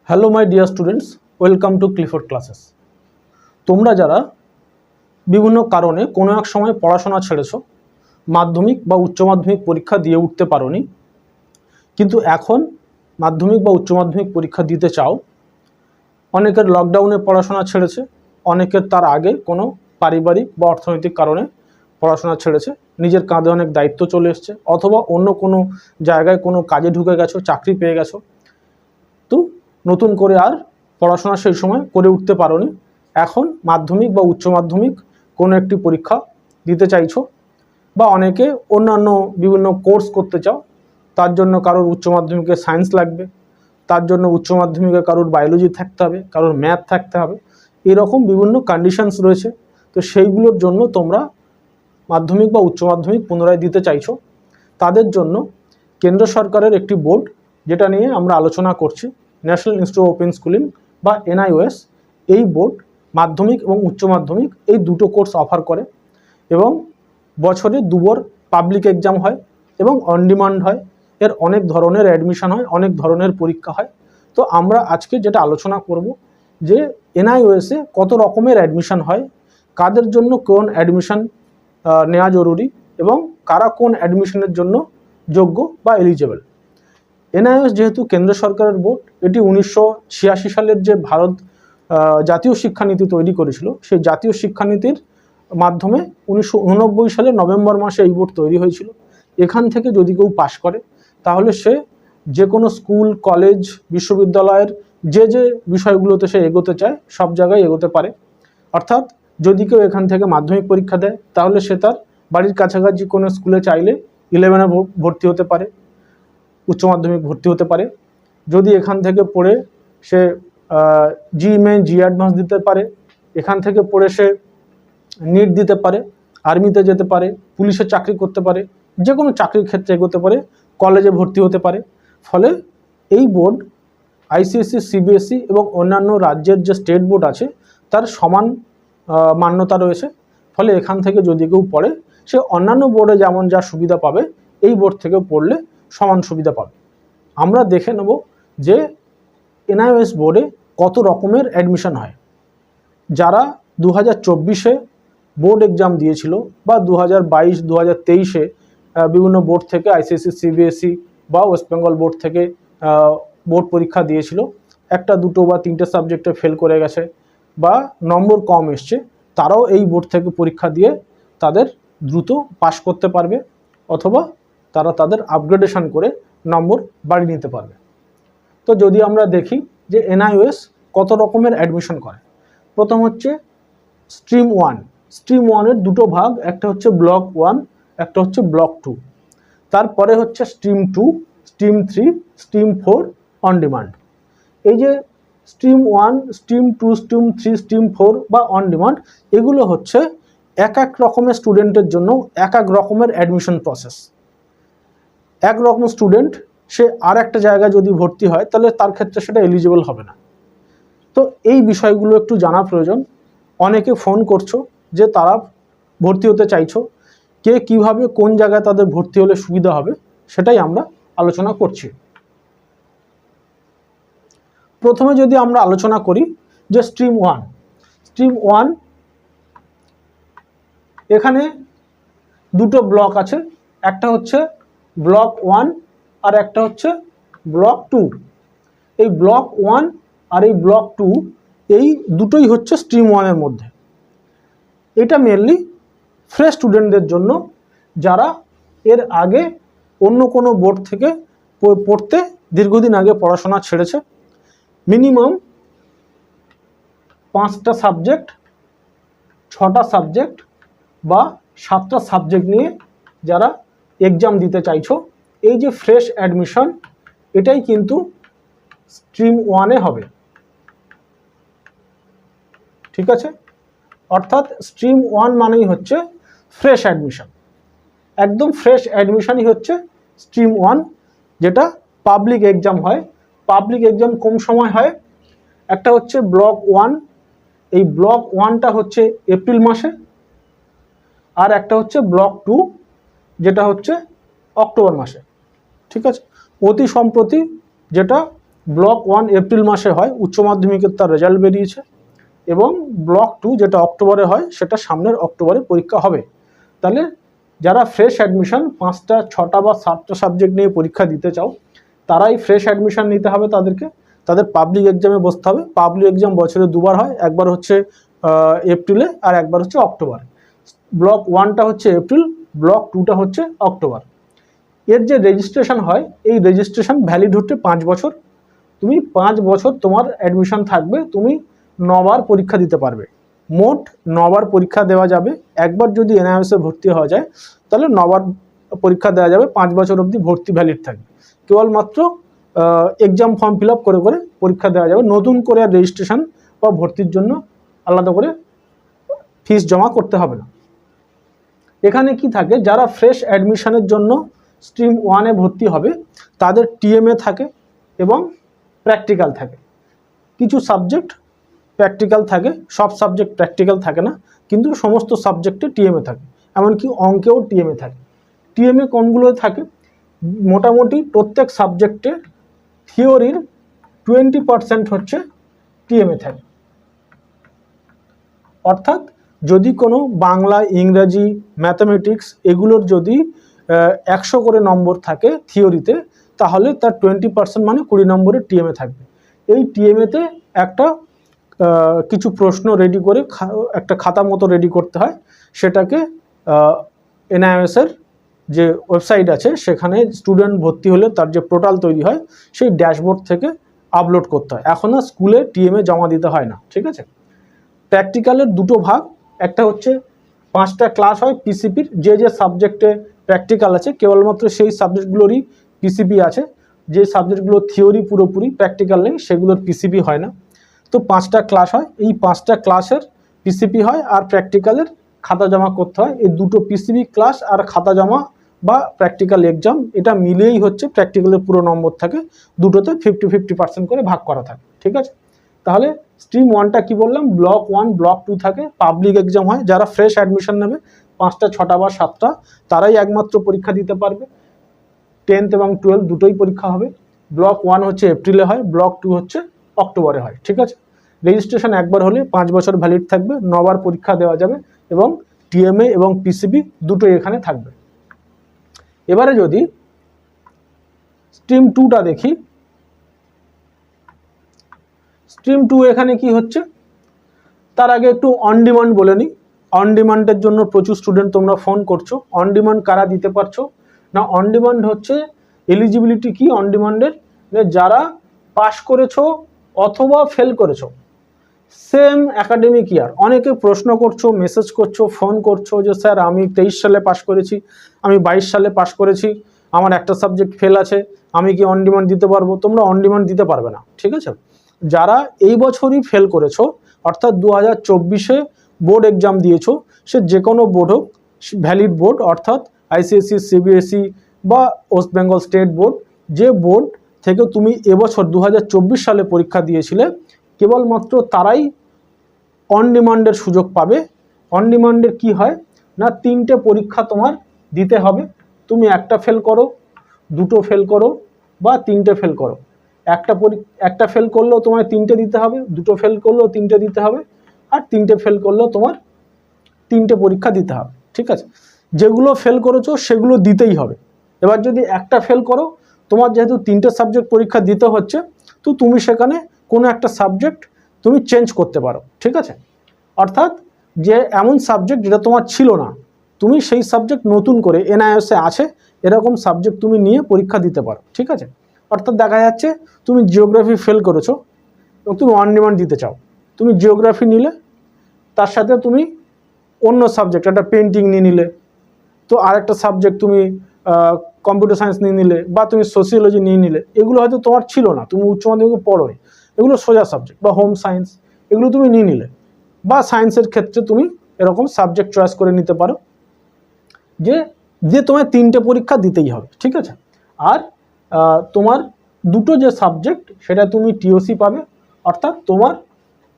Hello my dear students, welcome to Clifford classes. তোমরা যারা বিভিন্ন কারণে কোনো এক সময় পড়াশোনা ছেড়েছো, মাধ্যমিক বা উচ্চ মাধ্যমিক পরীক্ষা দিয়ে উঠতে পারোনি, কিন্তু এখন মাধ্যমিক বা উচ্চ মাধ্যমিক পরীক্ষা দিতে চাও। অনেকের লকডাউনে পড়াশোনা ছেড়েছে, অনেকের তার আগে কোনো পারিবারিক বা অর্থনৈতিক কারণে পড়াশোনা ছেড়েছে, নিজের কাঁধে অনেক দায়িত্ব চলে এসছে, অথবা অন্য কোনো জায়গায় কোনো কাজে ঢুকে গেছো, চাকরি পেয়ে গেছো, তো নতুন করে আর পড়াশোনা সেই সময় করে উঠতে পারোনি। এখন মাধ্যমিক বা উচ্চ মাধ্যমিক কোনো একটি পরীক্ষা দিতে চাইছো, বা অনেকে অন্যান্য বিভিন্ন কোর্স করতে চাও। তার জন্য কারোর উচ্চ মাধ্যমিকে সায়েন্স লাগবে, তার জন্য উচ্চ মাধ্যমিকে কারোর বায়োলজি থাকতে হবে, কারোর ম্যাথ থাকতে হবে, এরকম বিভিন্ন কন্ডিশনস রয়েছে। তো সেইগুলোর জন্য তোমরা মাধ্যমিক বা উচ্চ মাধ্যমিক পুনরায় দিতে চাইছো। তাদের জন্য কেন্দ্র সরকারের একটি বোর্ড, যেটা নিয়ে আমরা আলোচনা করছি, national institute of open schooling বা NIOS, এই বোর্ড মাধ্যমিক এবং উচ্চ মাধ্যমিক এই দুটো কোর্স অফার করে, এবং বছরে দুবার পাবলিক এক্সাম হয় এবং অন ডিমান্ড হয়। এর অনেক ধরনের অ্যাডমিশন হয়, অনেক ধরনের পরীক্ষা হয়। তো আমরা আজকে যেটা আলোচনা করব যে NIOS-এ কত রকমের অ্যাডমিশন হয়, কাদের জন্য কোন অ্যাডমিশন নেওয়া জরুরি, এবং কারা কোন অ্যাডমিশনের জন্য যোগ্য বা এলিজেবল। NIOS যেহেতু কেন্দ্র সরকারের বোর্ড, এটি 1986 সালের যে ভারত জাতীয় শিক্ষানীতি তৈরি করেছিল, সেই জাতীয় শিক্ষানীতির মাধ্যমে 1989 সালের নভেম্বর মাসে এই বোর্ড তৈরি হয়েছিল। এখান থেকে যদি কেউ পাশ করে, তাহলে সে যে কোনো স্কুল, কলেজ, বিশ্ববিদ্যালয়ের যে যে বিষয়গুলোতে সে এগোতে চায়, সব জায়গায় এগোতে পারে। অর্থাৎ যদি কেউ এখান থেকে মাধ্যমিক পরীক্ষা দেয়, তাহলে সে তার বাড়ির কাছাকাছি কোনো স্কুলে চাইলে 11-এ ভর্তি হতে পারে, উচ্চ মাধ্যমিক ভর্তি হতে পারে। যদি এখান থেকে পড়ে সে জি মেন, জি অ্যাডভান্স দিতে পারে, এখান থেকে পড়ে সে নিট দিতে পারে, আর্মিতে যেতে পারে, পুলিশের চাকরি করতে পারে, যে কোনো চাকরির ক্ষেত্রে এগোতে পারে, কলেজে ভর্তি হতে পারে। ফলে এই বোর্ড ICSE, CBSE এবং অন্যান্য রাজ্যের যে স্টেট বোর্ড আছে তার সমান মান্যতা রয়েছে। ফলে এখান থেকে যদি কেউ পড়ে, সে অন্যান্য বোর্ডে যেমন যা সুবিধা পাবে, এই বোর্ড থেকে পড়লে সমান সুবিধা পাবে। আমরা দেখে নেব যে NIOS বোর্ডে কত রকমের অ্যাডমিশন হয়। যারা 2024-এ বোর্ড এক্সাম দিয়েছিল, বা 2022, 2023-এ বিভিন্ন বোর্ড থেকে ICSE, CBSE বা ওয়েস্ট বেঙ্গল বোর্ড থেকে বোর্ড পরীক্ষা দিয়েছিল, একটা, দুটো বা তিনটে সাবজেক্টে ফেল করে গেছে, বা নম্বর কম এসছে, তারাও এই বোর্ড থেকে পরীক্ষা দিয়ে তাদের দ্রুত পাশ করতে পারবে, অথবা তারা তাদের আপগ্রেডেশন করে নম্বর বাড়িয়ে নিতে পারবে। তো যদি আমরা দেখি যে NIOS কত রকমের অ্যাডমিশন করে। প্রথম হচ্ছে স্ট্রিম 1। স্ট্রিম 1-এর দুটো ভাগ, একটা হচ্ছে ব্লক 1, একটা হচ্ছে ব্লক 2। তারপরে হচ্ছে stream 2, stream 3, stream 4 on demand. এই যে স্ট্রিম 1, স্ট্রিম 2, স্ট্রিম 3, স্ট্রিম 4 বা অন ডিমান্ড, এগুলো হচ্ছে এক এক রকমের স্টুডেন্টের জন্য এক এক রকমের অ্যাডমিশন প্রসেস। এক রকম স্টুডেন্ট সে আর একটা জায়গায় যদি ভর্তি হয়, তাহলে তার ক্ষেত্রে সেটা এলিজিবল হবে না। তো এই বিষয়গুলো একটু জানা প্রয়োজন। অনেকে ফোন করছো যে তারা ভর্তি হতে চাইছো, কে কিভাবে কোন জায়গায় তাদের ভর্তি হলে সুবিধা হবে, সেটাই আমরা আলোচনা করছি। প্রথমে যদি আমরা আলোচনা করি যে স্ট্রিম 1। স্ট্রিম 1, এখানে দুটো ব্লক আছে, একটা হচ্ছে ব্লক 1 আর একটা হচ্ছে ব্লক 2। এই ব্লক 1 আর এই ব্লক 2, এই দুটোই হচ্ছে স্ট্রিম 1-এর মধ্যে। এটা মেনলি ফ্রেশ স্টুডেন্টদের জন্য, যারা এর আগে অন্য কোনো বোর্ড থেকে পড়তে দীর্ঘদিন আগে পড়াশোনা ছেড়েছে। মিনিমাম 5টা সাবজেক্ট, 6টা সাবজেক্ট বা 7টা সাবজেক্ট নিয়ে যারা এক্সাম দিতে চাইছো, এই যে ফ্রেশ অ্যাডমিশন, এটাই কিন্তু স্ট্রিম 1-এ হবে। ঠিক আছে? অর্থাৎ স্ট্রিম 1 মানেই হচ্ছে ফ্রেশ অ্যাডমিশন, একদম ফ্রেশ অ্যাডমিশনই হচ্ছে স্ট্রিম 1, যেটা পাবলিক এক্সাম হয়। পাবলিক এক্সাম কম সময় হয়। একটা হচ্ছে ব্লক 1, এই ব্লক 1টা হচ্ছে এপ্রিল মাসে, আর একটা হচ্ছে ব্লক 2, যেটা হচ্ছে অক্টোবর মাসে। ঠিক আছে? অতি সম্প্রতি যেটা ব্লক 1 এপ্রিল মাসে হয়, উচ্চ মাধ্যমিকের তার রেজাল্ট বেরিয়েছে, এবং ব্লক 2 যেটা অক্টোবরে হয় সেটা সামনের অক্টোবরে পরীক্ষা হবে। তাহলে যারা ফ্রেশ অ্যাডমিশন 5টা 6টা বা 7টা সাবজেক্ট নিয়ে পরীক্ষা দিতে চাও তারাই ফ্রেশ অ্যাডমিশন নিতে হবে, তাদের পাবলিক এক্সামে বসতে হবে। পাবলিক এক্সাম বছরে দুবার হয়, একবার হচ্ছে এপ্রিলে আর একবার হচ্ছে অক্টোবরে। ব্লক 1টা হচ্ছে এপ্রিল, ব্লক 2টা হচ্ছে অক্টোবর। এর যে রেজিস্ট্রেশন হয় এই রেজিস্ট্রেশন ভ্যালিড হচ্ছে 5 বছর। তুমি 5 বছর তোমার অ্যাডমিশন থাকবে, তুমি 9বার পরীক্ষা দিতে পারবে। মোট 9বার পরীক্ষা দেওয়া যাবে। একবার যদি এনআইএসে ভর্তি হওয়া যায় তাহলে 9বার পরীক্ষা দেওয়া যাবে, 5 বছর অবধি ভর্তি ভ্যালিড থাকবে। কেবলমাত্র এক্সাম ফর্ম ফিল আপ করে করে পরীক্ষা দেওয়া যাবে, নতুন করে আর রেজিস্ট্রেশন বা ভর্তির জন্য আলাদা করে ফিস জমা করতে হবে না। এখানে কি থাকে, যারা ফ্রেশ অ্যাডমিশনের জন্য স্ট্রিম 1-এ ভর্তি হবে তাদের টিএমএ থাকে এবং প্র্যাকটিক্যাল থাকে। কিছু সাবজেক্ট প্র্যাকটিক্যাল থাকে, সব সাবজেক্ট প্র্যাকটিক্যাল থাকে না, কিন্তু সমস্ত সাবজেক্টে টিএমএ থাকে, এমনকি অঙ্কেও টিএমএ থাকে। টিএমএ কোনগুলো থাকে, মোটামুটি প্রত্যেক সাবজেক্টে থিওরির 20% হচ্ছে টিএমএ থাকে। অর্থাৎ যদি কোনো বাংলা, ইংরাজি, ম্যাথামেটিক্স এগুলোর যদি 100 করে নম্বর থাকে থিওরিতে, তাহলে তার 20% মানে 20 নম্বরের টিএমএ থাকবে। এই টিএমএতে একটা কিছু প্রশ্ন রেডি করে একটা খাতা মতো রেডি করতে হয়, সেটাকে এনআইএসের যে ওয়েবসাইট আছে সেখানে স্টুডেন্ট ভর্তি হলে তার যে পোর্টাল তৈরি হয় সেই ড্যাশবোর্ড থেকে আপলোড করতে হয়। এখন আর স্কুলে টিএমএ জমা দিতে হয় না, ঠিক আছে। প্র্যাকটিক্যালের দুটো ভাগ, একটা হচ্ছে 5টা ক্লাস হয় পিসিপির, যে যে সাবজেক্টে প্র্যাকটিক্যাল আছে কেবলমাত্র সেই সাবজেক্টগুলোরই পিসিপি আছে, যে সাবজেক্টগুলো থিওরি পুরোপুরি প্র্যাকটিক্যাল নেই সেগুলোর পিসিপি হয় না। তো 5টা ক্লাস হয়, এই 5টা ক্লাসের পিসিপি হয় আর প্র্যাকটিক্যালের খাতা জমা করতে হয়। এই দুটো পিসিপি ক্লাস আর খাতা জমা বা প্র্যাকটিক্যাল এক্সাম এটা মিলিয়েই হচ্ছে প্র্যাকটিক্যালের পুরো নম্বর থাকে, দুটোতে 50-50% করে ভাগ করা থাকে, ঠিক আছে। তাহলে স্ট্রিম 1টা কি বললাম, ব্লক 1 ব্লক 2 থাকে, পাবলিক এক্সাম হয়। যারা ফ্রেশ অ্যাডমিশন নেবে 5টা 6টা বা 7টা তারাই একমাত্র পরীক্ষা দিতে পারবে। 10th এবং 12 দুটোই পরীক্ষা হবে। ব্লক 1 হচ্ছে এপ্রিলে হয়, ব্লক 2 হচ্ছে অক্টোবরে হয়, ঠিক আছে। রেজিস্ট্রেশন একবার হলে 5 বছর ভ্যালিড থাকবে, 9বার পরীক্ষা দেওয়া যাবে এবং টিএমএ এবং পিসিবি দুটোই এখানে থাকবে। এবারে যদি স্ট্রিম 2টা দেখি, স্ট্রিম 2 এখানে কি হচ্ছে তার আগে একটু অন ডিমান্ড বলে নিই। অন ডিমান্ডের জন্য প্রচুর স্টুডেন্ট তোমরা ফোন করছো। অন ডিমান্ড কারা দিতে পারছো না, অন ডিমান্ড হচ্ছে এলিজিবিলিটি কি অন ডিমান্ডের, যারা পাস করেছো অথবা ফেল করেছো সেম একাডেমিক ইয়ার। অনেকে প্রশ্ন করছো, মেসেজ করছো, ফোন করছো যে স্যার আমি 23 সালে পাস করেছি, আমি 22 সালে পাস করেছি, আমার একটা সাবজেক্ট ফেল আছে, আমি কি অন ডিমান্ড দিতে পারবো? তোমরা অন ডিমান্ড দিতে পারবে না, ঠিক আছে। যারা এই বছরই ফেল করেছো অর্থাৎ 2024-এ বোর্ড এক্সাম দিয়েছো, সে যে কোনো বোর্ড হোক, ভ্যালিড বোর্ড অর্থাৎ আইসিএসসি, সিবিএসই বা ওয়েস্ট বেঙ্গল স্টেট বোর্ড, যে বোর্ড থেকে তুমি এবছর 2024 সালে পরীক্ষা দিয়েছিলে কেবলমাত্র তারাই অন ডিমান্ডের সুযোগ পাবে। অন ডিমান্ডের কি হয় না, 3টে পরীক্ষা তোমার দিতে হবে। তুমি একটা ফেল করো, দুটো ফেল করো বা 3টে ফেল করো, একটা ফেল করলেও তোমার 3টে দিতে হবে, দুটো ফেল করলেও 3টে দিতে হবে, আর 3টে ফেল করলেও তোমার 3টে পরীক্ষা দিতে হবে, ঠিক আছে। যেগুলো ফেল করেছো সেগুলো দিতেই হবে। এবার যদি একটা ফেল করো, তোমার যেহেতু 3টে সাবজেক্ট পরীক্ষা দিতে হচ্ছে, তো তুমি সেখানে কোনো একটা সাবজেক্ট তুমি চেঞ্জ করতে পারো, ঠিক আছে। অর্থাৎ যে এমন সাবজেক্ট যেটা তোমার ছিল না, তুমি সেই সাবজেক্ট নতুন করে এনআইএসে আছে এরকম সাবজেক্ট তুমি নিয়ে পরীক্ষা দিতে পারো, ঠিক আছে। অর্থাৎ দেখা যাচ্ছে তুমি জিওগ্রাফি ফেল করেছো এবং তুমি অন ডিমান্ড দিতে চাও, তুমি জিওগ্রাফি নিলে, তার সাথে তুমি অন্য সাবজেক্ট একটা পেন্টিং নিয়ে নিলে, তো আরেকটা সাবজেক্ট তুমি কম্পিউটার সায়েন্স নিয়ে নিলে বা তুমি সোশিওলজি নিয়ে নিলে, এগুলো হয়তো তোমার ছিল না, তুমি উচ্চ মাধ্যমিকে পড়োনি, এগুলো সোজা সাবজেক্ট, বা হোম সায়েন্স এগুলো তুমি নিয়ে নিলে, বা সায়েন্সের ক্ষেত্রে তুমি এরকম সাবজেক্ট চয়েস করে নিতে পারো যে তোমায় 3টে পরীক্ষা দিতেই হবে, ঠিক আছে। আর তোমার দুটো যে সাবজেক্ট সেটা তুমি টিওসি পাবে। অর্থাৎ তোমার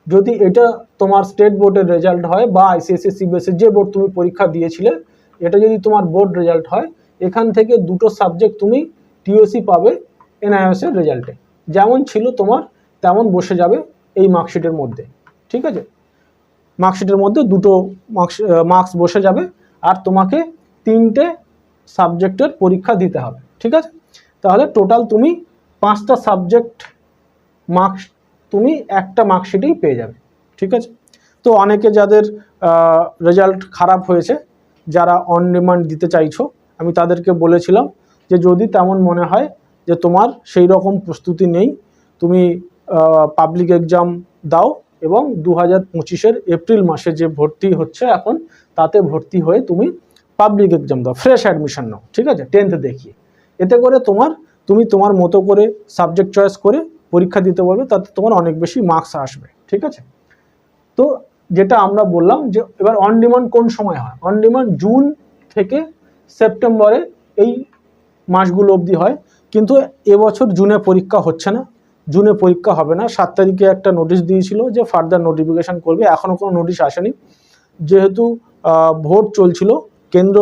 যদি এটা তোমার স্টেট বোর্ডের রেজাল্ট হয় বা আইসিএসসি, সিবিএসই যে বোর্ড তুমি পরীক্ষা দিয়েছিলে, এটা যদি তোমার বোর্ড রেজাল্ট হয়, এখান থেকে দুটো সাবজেক্ট তুমি টিওসি পাবে এনআইএস এর রেজাল্টে। যেমন ছিল তোমার তেমন বসে যাবে এই মার্কশিটের মধ্যে। ঠিক আছে, মার্কশিটের মধ্যে দুটো মার্কস বসে যাবে, আর তোমাকে 3টে সাবজেক্টের পরীক্ষা দিতে হবে। ঠিক আছে, তাহলে টোটাল তুমি 5টা সাবজেক্ট মার্কস তুমি একটা মার্কশিটেই পেয়ে যাবে। ঠিক আছে, তো অনেকে যাদের রেজাল্ট খারাপ হয়েছে, যারা অন ডিমান্ড দিতে চাইছো, আমি তাদেরকে বলেছিলাম যে যদি তেমন মনে হয় যে তোমার সেই রকম প্রস্তুতি নেই, তুমি পাবলিক এক্সাম দাও এবং 2025-এর এপ্রিল মাসে যে ভর্তি হচ্ছে এখন, তাতে ভর্তি হয়ে তুমি পাবলিক এক্সাম দাও, ফ্রেশ অ্যাডমিশন নাও। ঠিক আছে, 10th দেখিয়ে, এতে করে তুমি তোমার মতো করে সাবজেক্ট চয়েস করে পরীক্ষা দিতে পারবে, তাতে তোমার অনেক বেশি মার্কস আসবে। ঠিক আছে, তো যেটা আমরা বললাম যে এবার অন ডিমান্ড কোন সময় হয়, অন ডিমান্ড জুন থেকে সেপ্টেম্বরে এই মাসগুলো অবধি হয়, কিন্তু এবছর জুনে পরীক্ষা হচ্ছে না, জুনে পরীক্ষা হবে না। 7 তারিখে একটা নোটিশ দিয়েছিল যে ফার্দার নোটিফিকেশান করবে, এখনও কোনো নোটিশ আসেনি। যেহেতু ভোট চলছিল, কেন্দ্র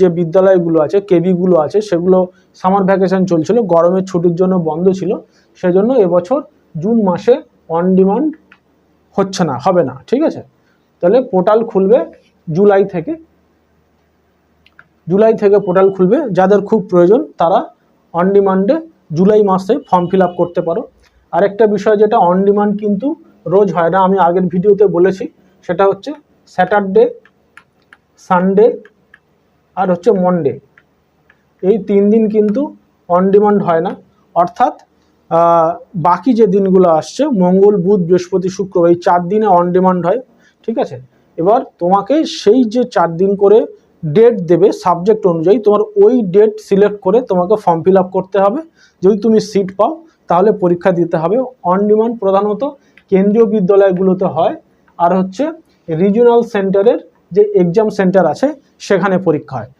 যে বিদ্যালয়গুলো আছে, কেবিগুলো আছে, সেগুলো সামার ভ্যাকেশন চলছিল, গরমের ছুটির জন্য বন্ধ ছিল, সেজন্য এবছর জুন মাসে অন ডিমান্ড হচ্ছে না, হবে না। ঠিক আছে, তাহলে পোর্টাল খুলবে জুলাই থেকে পোর্টাল খুলবে। যাদের খুব প্রয়োজন তারা অন ডিমান্ডে জুলাই মাসে ফর্ম ফিল আপ করতে পারো। আরেকটা বিষয়, যেটা অন ডিমান্ড কিন্তু রোজ হয় না, আমি আগের ভিডিওতে বলেছি, সেটা হচ্ছে স্যাটারডে, সানডে আর হচ্ছে মনডে, এই 3 দিন কিন্তু অন ডিমান্ড হয় না। অর্থাৎ বাকি যে দিনগুলো আসছে, মঙ্গল, বুধ, বৃহস্পতি, শুক্র, এই 4 দিনে অন ডিমান্ড হয়। ঠিক আছে, এবার তোমাকে সেই যে 4 দিন করে ডেট দেবে সাবজেক্ট অনুযায়ী, তোমার ওই ডেট সিলেক্ট করে তোমাকে ফর্ম ফিল আপ করতে হবে। যদি তুমি সিট পাও তাহলে পরীক্ষা দিতে হবে। অন ডিমান্ড প্রধানত কেন্দ্রীয় বিদ্যালয়গুলোতে হয়, আর হচ্ছে রিজিওনাল সেন্টারের যে এক্সাম সেন্টার আছে সেখানে পরীক্ষা হয়।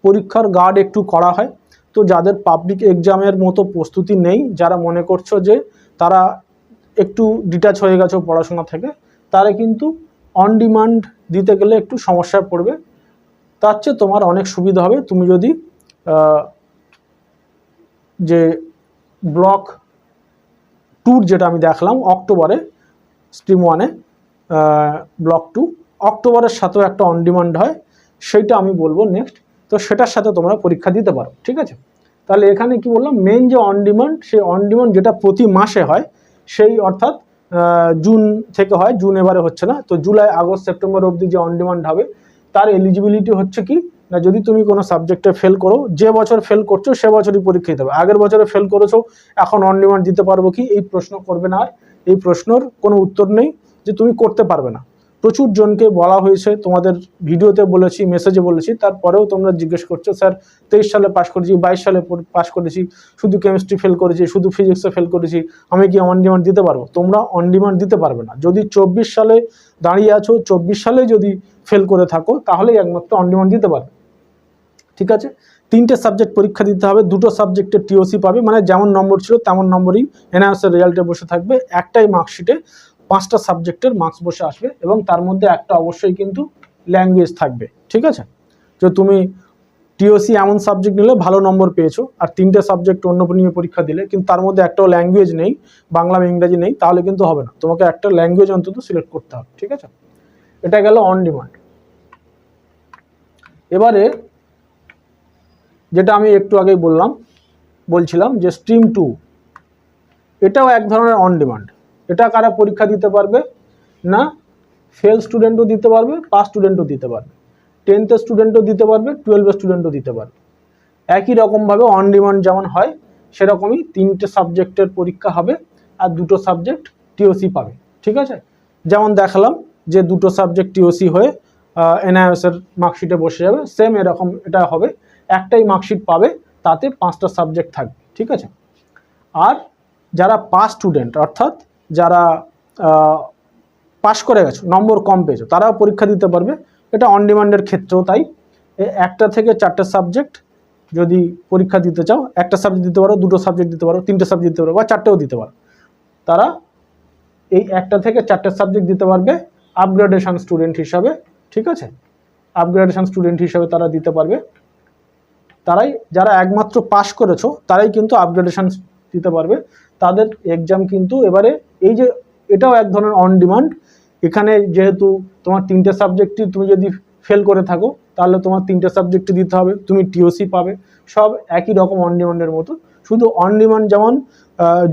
পরীক্ষার গার্ড একটু করা হয়। তো যাদের পাবলিক এক্সামের মতো প্রস্তুতি নেই, যারা মনে করছো যে তারা একটু ডিটাচ হয়ে গেছো পড়াশোনা থেকে, তারা কিন্তু অন ডিমান্ড দিতে গেলে একটু সমস্যায় পড়বে। তার চেয়ে তোমার অনেক সুবিধা হবে তুমি যদি যে ব্লক ট্যুর, যেটা আমি দেখলাম অক্টোবরে স্ট্রিম 1-এ, ব্লক 2 অক্টোবরের সাথেও একটা অন ডিমান্ড হয়, সেইটা আমি বলবো নেক্সট। তো সেটার সাথে তোমরা পরীক্ষা দিতে পারো। ঠিক আছে, তাহলে এখানে কি বললাম, মেন যে অন ডিমান্ড, সেই অন ডিমান্ড যেটা প্রতি মাসে হয়, সেই অর্থাৎ জুন থেকে হয়, জুন এবারে হচ্ছে না, তো জুলাই, আগস্ট, সেপ্টেম্বর অবধি যে অন ডিমান্ড হবে, তার এলিজিবিলিটি হচ্ছে কি না, যদি তুমি কোনো সাবজেক্টে ফেল করো, যে বছর ফেল করছো সে বছরই পরীক্ষা দিতে হবে। আগের বছরে ফেল করেছো, এখন অন ডিমান্ড দিতে পারবো কি, এই প্রশ্ন করবে না। আর এই প্রশ্নর কোনো উত্তর নেই যে তুমি করতে পারবে না। প্রচুর জনকে বলা হয়েছে, তোমাদের ভিডিওতে বলেছি, মেসেজে বলেছি, তারপরেও তোমরা জিজ্ঞেস করছো স্যার 23 সালে পাস করেছি, 22 সালে পাস করেছি, শুধু কেমিস্ট্রি ফেল করেছি, শুধু ফিজিক্সে ফেল করেছি, আমি কি অন ডিমান্ড দিতে পারবো? তোমরা অন ডিমান্ড দিতে পারবে না। যদি 24 সালে দাঁড়িয়ে আছো, 24 সালে যদি ফেল করে থাকো, তাহলেই একমাত্র অন ডিমান্ড দিতে পারবে। ঠিক আছে, 3টে সাবজেক্ট পরীক্ষা দিতে হবে, 2টো সাবজেক্টের টিওসি পাবে, মানে যেমন নম্বর ছিল তেমন নম্বরই এনআইএসের রেজাল্টে বসে থাকবে। একটাই মার্কশিটে 5টা সাবজেক্টের মার্কস বসে আসবে, এবং তার মধ্যে একটা অবশ্যই কিন্তু ল্যাঙ্গুয়েজ থাকবে। ঠিক আছে, যে তুমি টিওসি এমন সাবজেক্ট নিলে ভালো নম্বর পেয়েছো, আর 3টে সাবজেক্ট অন্য নিয়ে পরীক্ষা দিলে, কিন্তু তার মধ্যে একটাও ল্যাঙ্গুয়েজ নেই, বাংলা বা ইংরাজি নেই, তাহলে কিন্তু হবে না, তোমাকে একটা ল্যাঙ্গুয়েজ অন্তত সিলেক্ট করতে হবে। ঠিক আছে, এটা গেল অন ডিমান্ড। এবারে যেটা আমি একটু আগেই বলছিলাম যে স্ট্রিম 2, এটাও এক ধরনের অন ডিমান্ড। এটা কারা পরীক্ষা দিতে পারবে না, ফেল স্টুডেন্টও দিতে পারবে, পাস স্টুডেন্টও দিতে পারবে, 10th স্টুডেন্টও দিতে পারবে, 12 স্টুডেন্টও দিতে পারবে। একই রকমভাবে অন ডিমান্ড যেমন হয়, সেরকমই 3টে সাবজেক্টের পরীক্ষা হবে, আর 2টো সাবজেক্ট টিওসি পাবে। ঠিক আছে, যেমন দেখালাম যে 2টো সাবজেক্ট টিওসি হয়ে এনআইএসের মার্কশিটে বসে যাবে, সেম এরকম এটা হবে, একটাই মার্কশিট পাবে, তাতে 5টা সাবজেক্ট থাকবে। ঠিক আছে, আর যারা পাস স্টুডেন্ট, অর্থাৎ যারা পাস করে গেছো, নম্বর কম পেয়েছো, তারাও পরীক্ষা দিতে পারবে। এটা অন ডিমান্ডের ক্ষেত্রেও তাই। 1টা থেকে 4টে সাবজেক্ট যদি পরীক্ষা দিতে চাও, একটা সাবজেক্ট দিতে পারো, 2টো সাবজেক্ট দিতে পারো, 3টে সাবজেক্ট দিতে পারো, বা 4টেও দিতে পারো, তারা এই 1টা থেকে 4টে সাবজেক্ট দিতে পারবে আপগ্রেডেশন স্টুডেন্ট হিসাবে। ঠিক আছে, আপগ্রেডেশন স্টুডেন্ট হিসাবে তারা দিতে পারবে। তারাই, যারা একমাত্র পাস করেছো, তারাই কিন্তু আপগ্রেডেশন দিতে পারবে তাদের এক্সাম কিন্তু এবারে এই যে এটাও এক ধরনের অন ডিমান্ড। এখানে যেহেতু তোমার 3টে সাবজেক্টই তুমি যদি ফেল করে থাকো তাহলে তোমার 3টে সাবজেক্টই দিতে হবে, তুমি টিওসি পাবে, সব একই রকম অন ডিমান্ডের মতো। শুধু অন ডিমান্ড যেমন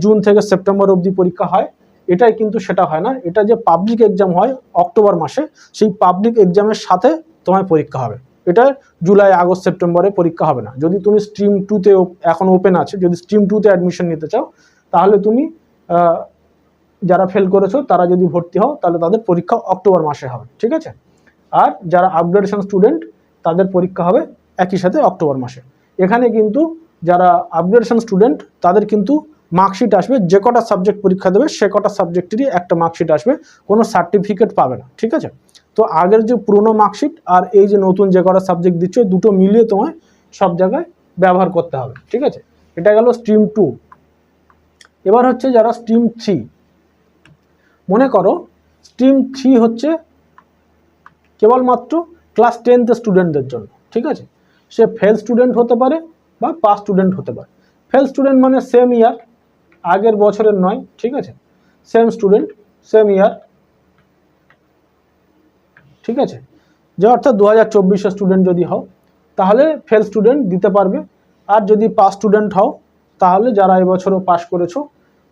জুন থেকে সেপ্টেম্বর অবধি পরীক্ষা হয়, এটাই কিন্তু সেটা হয় না। এটা যে পাবলিক এক্সাম হয় অক্টোবর মাসে, সেই পাবলিক এক্সামের সাথে তোমার পরীক্ষা হবে। এটা জুলাই আগস্ট সেপ্টেম্বরে পরীক্ষা হবে না। যদি তুমি স্ট্রিম 2তে এখন ওপেন আছে, যদি স্ট্রিম 2তে অ্যাডমিশন নিতে চাও তাহলে তুমি যারা ফেল করেছো তারা যদি ভর্তি হও তাহলে তাদের পরীক্ষা অক্টোবর মাসে হবে, ঠিক আছে। আর যারা আপগ্রেডেশন স্টুডেন্ট তাদের পরীক্ষা হবে একই সাথে অক্টোবর মাসে। এখানে কিন্তু যারা আপগ্রেডেশন স্টুডেন্ট তাদের কিন্তু মার্কশিট আসবে, যে কটা সাবজেক্ট পরীক্ষা দেবে সে কটা সাবজেক্টেরই একটা মার্কশিট আসবে, কোনো সার্টিফিকেট পাবে না, ঠিক আছে। তো আগের যে পুরনো মার্কশিট আর এই যে নতুন যে কটা সাবজেক্ট দিচ্ছে দুটো মিলিয়ে তোমায় সব জায়গায় ব্যবহার করতে হবে, ঠিক আছে। এটা গেল স্ট্রিম 2। এবার হচ্ছে যারা স্ট্রিম 3, মনে করো স্ট্রিম 3 হচ্ছে কেবলমাত্র ক্লাস 10th স্টুডেন্টদের জন্য, ঠিক আছে। সে ফেল স্টুডেন্ট হতে পারে বা পাস স্টুডেন্ট হতে পারে। ফেল স্টুডেন্ট মানে সেম ইয়ার, আগের বছরের নয়, ঠিক আছে, সেম স্টুডেন্ট সেম ইয়ার, ঠিক আছে। যে অর্থাৎ 2024 স্টুডেন্ট যদি হও তাহলে ফেল স্টুডেন্ট দিতে পারবে। আর যদি পাস স্টুডেন্ট হও তাহলে যারা এবছরও পাস করেছো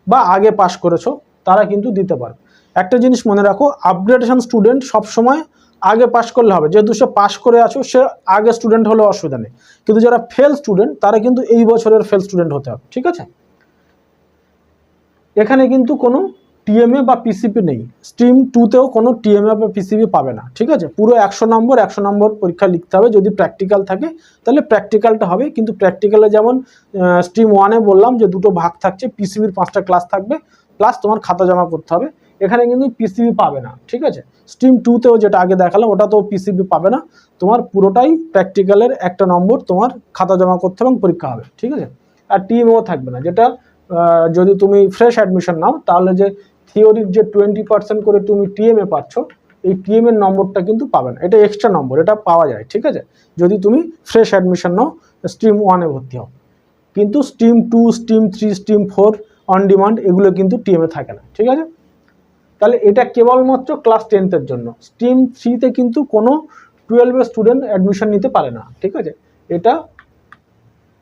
বা আগে পাস করেছো তারা কিন্তু দিতে পারবে। একটা জিনিস মনে রাখো, আপগ্রেডেশন স্টুডেন্ট সবসময় আগে পাস করলে হবে, যেহেতু সে পাস করে আছো সে আগে স্টুডেন্ট হলে অসুবিধা নেই। কিন্তু যারা ফেল স্টুডেন্ট তারা কিন্তু এই বছরের ফেল স্টুডেন্ট হতে হবে, ঠিক আছে। এখানে কিন্তু কোনো টিএমএ বা পিসিপি নেই, স্ট্রিম 2তেও কোনো টিএমএ বা পিসিপি পাবে না, ঠিক আছে। পুরো 100 নম্বর পরীক্ষা লিখতে হবে। যদি প্র্যাকটিক্যাল থাকে তাহলে প্র্যাকটিক্যালটা হবে, কিন্তু প্র্যাকটিক্যালে যেমন স্ট্রিম 1-এ বললাম যে দুটো ভাগ থাকছে, পিসিবির 5টা ক্লাস থাকবে প্লাস তোমার খাতা জমা করতে হবে। এখানে কিন্তু পিসিবি পাবে না, ঠিক আছে। স্ট্রিম 2তেও যেটা আগে দেখালাম ওটাতেও পিসিবি পাবে না, তোমার পুরোটাই প্র্যাকটিক্যালের 1টা নম্বর তোমার খাতা জমা করতে হবে এবং পরীক্ষা হবে, ঠিক আছে। আর টিএমও থাকবে না, যেটা যদি তুমি ফ্রেশ অ্যাডমিশন নাও তাহলে যে থিওরির যে 20% করে তুমি টিএমএ পাচ্ছ, এই টিএম এর নম্বরটা কিন্তু পাবে না, এটা এক্সট্রা নম্বর, এটা পাওয়া যায়, ঠিক আছে, যদি তুমি ফ্রেশ অ্যাডমিশন নাও স্ট্রিম 1-এ ভর্তি হও। কিন্তু stream 2, stream 3, stream 4 on demand এগুলো কিন্তু টিএমএ থাকে না, ঠিক আছে। তাহলে এটা কেবলমাত্র ক্লাস 10th-এর জন্য। স্ট্রিম 3-তে কিন্তু কোনো 12 স্টুডেন্ট অ্যাডমিশন নিতে পারে না, ঠিক আছে। এটা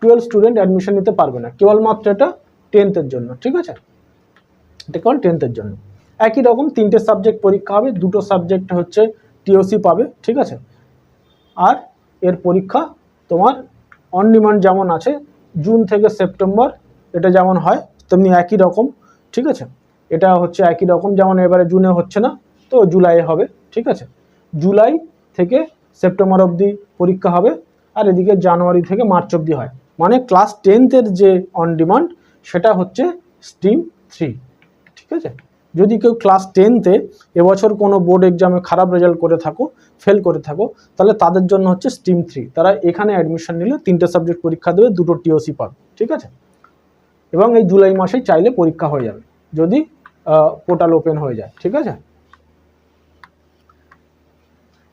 12 স্টুডেন্ট অ্যাডমিশন নিতে পারবে না, কেবলমাত্র এটা 10th-এর জন্য, ঠিক আছে। এটা কেবল 10th-এর জন্য। একই রকম 3টে সাবজেক্ট পরীক্ষা হবে, 2টো সাবজেক্ট হচ্ছে টিওসি পাবে, ঠিক আছে। আর এর পরীক্ষা তোমার অন ডিমান্ড যেমন আছে জুন থেকে সেপ্টেম্বর, এটা যেমন হয় তেমনি একই রকম, ঠিক আছে। এটা হচ্ছে একই রকম, যেমন এবারে জুনে হচ্ছে না তো জুলাইয়ে হবে, ঠিক আছে। জুলাই থেকে সেপ্টেম্বর অবধি পরীক্ষা হবে, আর এদিকে জানুয়ারি থেকে মার্চ অবধি হয়। মানে ক্লাস 10th-এর যে অন ডিমান্ড সেটা হচ্ছে স্ট্রিম 3, ঠিক আছে। যদি কেউ ক্লাস 10th-এ এবছর কোনো বোর্ড এক্সামে খারাপ রেজাল্ট করে থাকো, ফেল করে থাকো, তাহলে তাদের জন্য হচ্ছে স্ট্রিম 3। তারা এখানে অ্যাডমিশন নিলে 3টে সাবজেক্ট পরীক্ষা দেবে, 2টো টিওসি পাবে, ঠিক আছে। এবং এই জুলাই মাসে চাইলে পরীক্ষা হয়ে যাবে যদি পোর্টাল ওপেন হয়ে যায়, ঠিক আছে।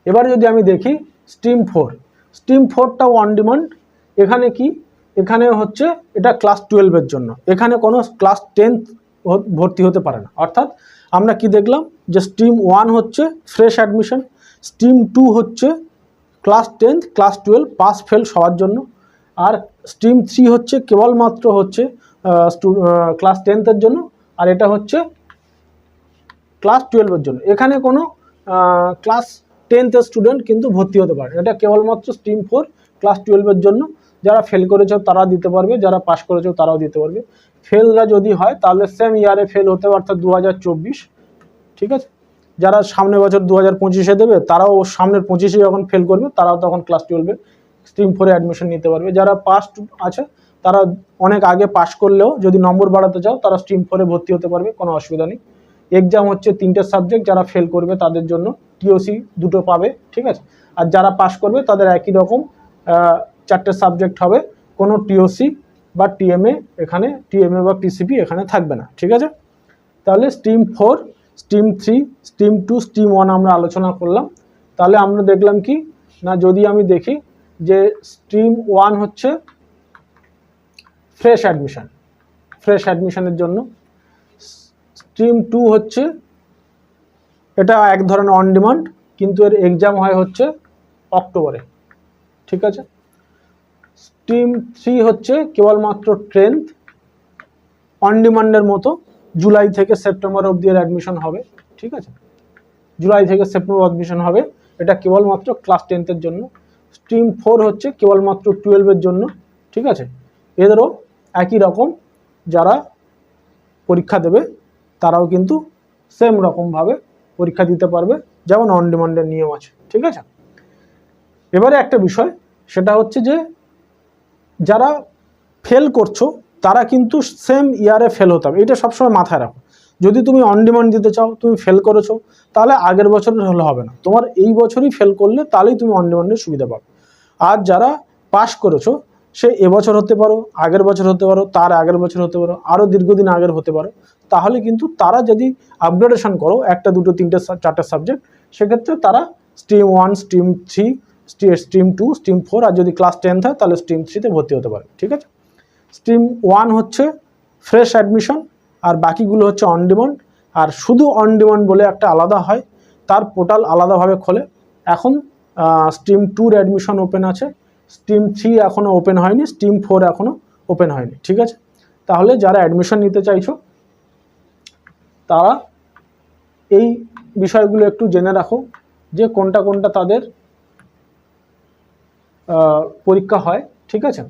এবার যদি আমি দেখি স্ট্রিম 4, স্ট্রিম 4টা অন ডিমান্ড। এখানে কি, এখানে হচ্ছে এটা ক্লাস 12-এর জন্য, এখানে কোনো ক্লাস 10th ভর্তি হতে পারে না। অর্থাৎ আমরা কি দেখলাম যে স্ট্রিম 1 হচ্ছে ফ্রেশ অ্যাডমিশন, স্ট্রিম 2 হচ্ছে class 10th class 12 pass fail সবার জন্য, আর স্ট্রিম 3 হচ্ছে কেবলমাত্র হচ্ছে ক্লাস 10th-এর জন্য, আর এটা হচ্ছে ক্লাস 12-এর জন্য। এখানে কোনো ক্লাস 10th স্টুডেন্ট কিন্তু ভর্তি হতে পারে, এটা কেবলমাত্র স্ট্রিম 4 ক্লাস 12-এর জন্য। যারা ফেল করেছো তারা দিতে পারবে, যারা পাস করেছো তারাও দিতে পারবে। ফেলরা যদি হয় তাহলে সেম ইয়ারে ফেল হতে হবে, অর্থাৎ 2024, ঠিক আছে। যারা সামনের বছর 2025-এ দেবে তারাও সামনের 25-এ যখন ফেল করবে তারাও তখন ক্লাস 12-এ স্ট্রিম 4-এ অ্যাডমিশন নিতে পারবে। যারা পাস আছে তারা অনেক আগে পাস করলেও যদি নম্বর বাড়াতে চাও তারা স্ট্রিম 4-এ ভর্তি হতে পারবে, কোনো অসুবিধা নেই। এক্সাম হচ্ছে 3টে সাবজেক্ট, যারা ফেল করবে তাদের জন্য টিওসি 2টো পাবে, ঠিক আছে। আর যারা পাস করবে তাদের একই রকম 4টে সাবজেক্ট হবে, কোনো টিওসি বা টিএমএ এখানে, টিএমএ বা পিসিপি এখানে থাকবে না, ঠিক আছে। তাহলে স্ট্রিম 4, স্ট্রিম 3, স্ট্রিম 2, স্ট্রিম 1 আমরা আলোচনা করলাম। তাহলে আমরা দেখলাম কি না, যদি আমি দেখি যে স্ট্রিম 1 হচ্ছে ফ্রেশ অ্যাডমিশন, ফ্রেশ অ্যাডমিশনের জন্য। স্ট্রিম 2 হচ্ছে, এটা এক ধরনের অন ডিমান্ড, কিন্তু এর এক্সাম হয় হচ্ছে অক্টোবরে, ঠিক আছে। স্ট্রিম 3 হচ্ছে কেবলমাত্র ট্রেন্থ, অন ডিমান্ডের মতো, জুলাই থেকে সেপ্টেম্বর অবধি এর অ্যাডমিশন হবে, ঠিক আছে। জুলাই থেকে সেপ্টেম্বর অ্যাডমিশন হবে, এটা কেবলমাত্র ক্লাস 10th জন্য। স্ট্রিম 4 হচ্ছে কেবলমাত্র 12 জন্য, ঠিক আছে। এদেরও একই রকম, যারা পরীক্ষা দেবে তারাও কিন্তু সেম রকমভাবে পরীক্ষা দিতে পারবে, যেমন অন ডিমান্ডের নিয়ম আছে, ঠিক আছে। এবারে একটা বিষয়, সেটা হচ্ছে যে যারা ফেল করছো তারা কিন্তু সেম ইয়ারে ফেল হতে হবে, এটা সবসময় মাথায় রাখো। যদি তুমি অন ডিমান্ড দিতে চাও, তুমি ফেল করেছো, তাহলে আগের বছরের হলে হবে না, তোমার এই বছরই ফেল করলে তাহলেই তুমি অন ডিমান্ডের সুবিধা পাবে। আর যারা পাস করেছো, সে এবছর হতে পারো, আগের বছর হতে পারো, তার আগের বছর হতে পারো, আরও দীর্ঘদিন আগের হতে পারো, তাহলে কিন্তু তারা যদি আপগ্রেডেশন করো 1টা 2টো 3টে 4টে সাবজেক্ট, সেক্ষেত্রে তারা স্ট্রিম 1, স্ট্রিম 3, স্ট্রিম 2, স্ট্রিম 4, আর যদি ক্লাস 10 হয় তাহলে স্ট্রিম 3তে ভর্তি হতে পারে, ঠিক আছে। স্ট্রিম 1 হচ্ছে ফ্রেশ অ্যাডমিশন, আর বাকিগুলো হচ্ছে অন ডিমান্ড। আর শুধু অন ডিমান্ড বলে একটা আলাদা হয়, তার পোর্টাল আলাদাভাবে খোলে। এখন স্ট্রিম 2-র অ্যাডমিশন ওপেন আছে, স্ট্রিম 3 এখনও ওপেন হয়নি, স্ট্রিম 4 এখনও ওপেন হয়নি, ঠিক আছে। তাহলে যারা অ্যাডমিশন নিতে চাইছো তারা এই বিষয়গুলো একটু জেনে রাখো, যে কোনটা কোনটা তাদের পরীক্ষা হয়, ঠিক আছে।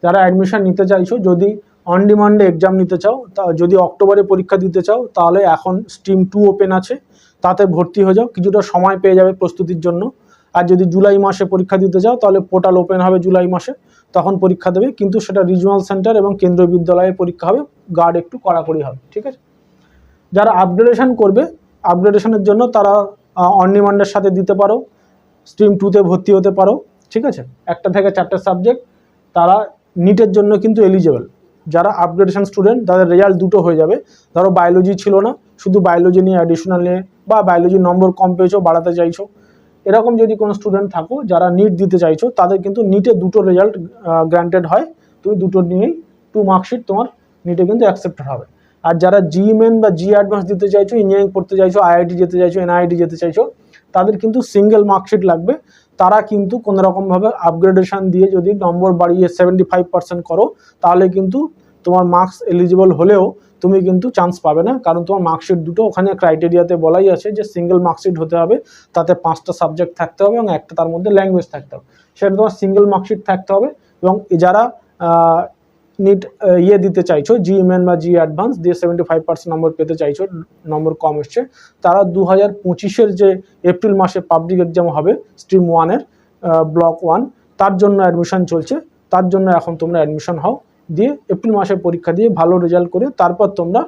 যারা অ্যাডমিশন নিতে চাইছো, যদি অন ডিমান্ডে এক্সাম নিতে চাও, যদি অক্টোবরে পরীক্ষা দিতে চাও, তাহলে এখন স্ট্রিম 2 ওপেন আছে, তাতে ভর্তি হয়ে যাও, কিছুটা সময় পেয়ে যাবে প্রস্তুতির জন্য। আর যদি জুলাই মাসে পরীক্ষা দিতে চাও, তাহলে পোর্টাল ওপেন হবে জুলাই মাসে, তখন পরীক্ষা দেবে, কিন্তু সেটা রিজিওনাল সেন্টার এবং কেন্দ্রীয় বিদ্যালয়ে পরীক্ষা হবে, গার্ড একটু কড়াকড়ি হবে, ঠিক আছে। যারা আপগ্রেডেশন করবে, আপগ্রেডেশনের জন্য তারা অন ডিমান্ডের সাথে দিতে পারো, স্ট্রিম 2তে ভর্তি হতে পারো, ঠিক আছে। 1টা থেকে 4টে সাবজেক্ট, তারা নিটের জন্য কিন্তু এলিজেবল। যারা আপগ্রেডেশন স্টুডেন্ট, তাদের রেজাল্ট দুটো হয়ে যাবে। ধরো বায়োলজি ছিল না, শুধু বায়োলজি নিয়ে অ্যাডিশনাল নিয়ে, বা বায়োলজির নম্বর কম পেয়েছো, বাড়াতে চাইছো, এরকম যদি কোনো স্টুডেন্ট থাকো যারা নিট দিতে চাইছো, তাদের কিন্তু নিটে দুটো রেজাল্ট গ্রান্টেড হয়, তুমি দুটো নিয়েই 2 মার্কশিট তোমার নিটে কিন্তু অ্যাকসেপ্টেড হবে। আর যারা জি মেন বা জি অ্যাডভান্স দিতে চাইছো, ইঞ্জিনিয়ারিং পড়তে চাইছো, আইআইটি যেতে চাইছো, এনআইটি যেতে চাইছো, তাদের কিন্তু সিঙ্গেল মার্কশিট লাগবে। তারা কিন্তু কোনো রকমভাবে আপগ্রেডেশন দিয়ে যদি নম্বর বাড়িয়ে 75% করো, তাহলে কিন্তু তোমার মার্কস এলিজিবল হলেও তুমি কিন্তু চান্স পাবে না, কারণ তোমার মার্কশিট দুটো ওখানে ক্রাইটেরিয়াতে বলাই আছে যে সিঙ্গেল মার্কশিট হতে হবে, তাতে 5টা সাবজেক্ট থাকতে হবে এবং একটা তার মধ্যে ল্যাঙ্গুয়েজ থাকতে হবে, সেটা তোমার সিঙ্গেল মার্কশিট থাকতে হবে। এবং যারা নিট দিতে চাইছো, জি মেন বা জি অ্যাডভান্স দিয়ে 75% নম্বর পেতে চাইছো, নম্বর কম এসছে, তারা 2025-এর যে এপ্রিল মাসে পাবলিক এক্সাম হবে স্ট্রিম 1-এর ব্লক 1, তার জন্য অ্যাডমিশন চলছে। তার জন্য এখন তোমরা অ্যাডমিশন হও, দিয়ে এপ্রিল মাসে পরীক্ষা দিয়ে ভালো রেজাল্ট করে তারপর তোমরা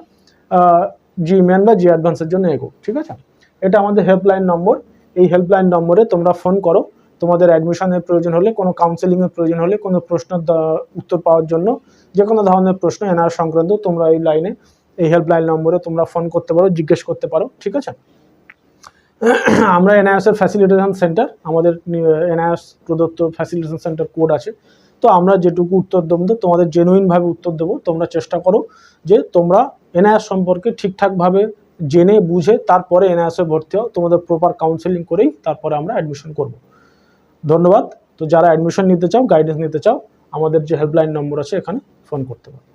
জি মেন বা জি অ্যাডভান্সের জন্য এগো, ঠিক আছে। এটা আমাদের হেল্পলাইন নম্বর। এই হেল্পলাইন নম্বরে তোমরা ফোন করো তোমাদের অ্যাডমিশনের প্রয়োজন হলে, কোনো কাউন্সেলিংয়ের প্রয়োজন হলে, কোনো প্রশ্নের উত্তর পাওয়ার জন্য, যে কোনো ধরনের প্রশ্ন এনআর সংক্রান্ত, তোমরা এই লাইনে, এই হেল্পলাইন নম্বরে তোমরা ফোন করতে পারো, জিজ্ঞেস করতে পারো, ঠিক আছে। আমরা এনআইএসের ফ্যাসিলিটেশন সেন্টার, আমাদের এনআইএস প্রদত্ত ফ্যাসিলিটেশন সেন্টার কোড আছে, তো আমরা যেটুকু উত্তর দেবো তোমাদের জেনুইনভাবে উত্তর দেবো। তোমরা চেষ্টা করো যে তোমরা এনআইএস সম্পর্কে ঠিকঠাকভাবে জেনে বুঝে তারপরে এনআইএসে ভর্তি হও, তোমাদের প্রপার কাউন্সেলিং করেই তারপরে আমরা অ্যাডমিশন করব। ধন্যবাদ। তো যারা অ্যাডমিশন নিতে চাও, গাইডেন্স নিতে চাও, আমাদের যে হেল্পলাইন নম্বর আছে এখানে ফোন করতে পারো।